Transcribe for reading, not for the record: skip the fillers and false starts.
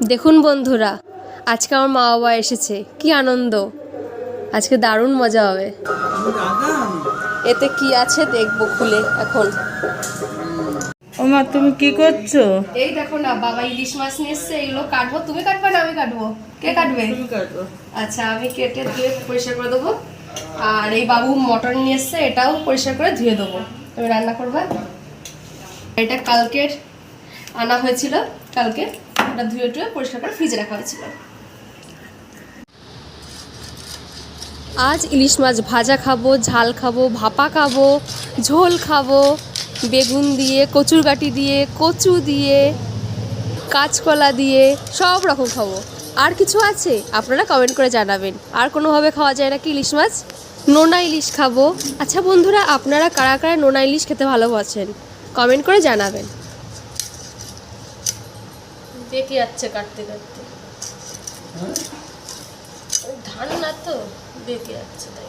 দেখুন বন্ধুরা, আজকে আমার মা বাবা এসেছে, কি আনন্দ! আজকে দারুণ মজা হবে। এতে কি আছে দেখবো খুলে এখন। ওমা, তুমি কি করছো? এই দেখো না, বাবা ইলিশ মাছ নিয়ে এসছে, এগুলো কাটবো। তুমি কাটবে না আমি কাটবো? কে কাটবে? তুমি কাটো। আচ্ছা, আমি কেটে ধুয়ে পরিষ্কার করে দেবো। আর এই বাবু মটন নিয়ে এসছে, এটাও পরিষ্কার করে ধুয়ে দেবো। তুমি রান্না করবে। এটা কালকের আনা হয়েছিল, কালকে এটা ধুয়ে টুয়ে পরিষ্কার করে ফ্রিজে রাখা হয়েছিল। আজ ইলিশ মাছ ভাজা খাবো, ঝাল খাবো, ভাপা খাবো, ঝোল খাবো, বেগুন দিয়ে, কচুর গাঁটি দিয়ে, কচু দিয়ে, কাঁচকলা দিয়ে, সব রকম খাবো। আর কিছু আছে আপনারা কমেন্ট করে জানাবেন। আর কোনোভাবে খাওয়া যায় নাকি ইলিশ মাছ? নোনা ইলিশ খাবো। আচ্ছা বন্ধুরা, আপনারা কারা কারা নোনা ইলিশ খেতে ভালোবাসেন কমেন্ট করে জানাবেন। দেখে যাচ্ছে কাটতে কাটতে, ধান না তো দেখে যাচ্ছে তাই।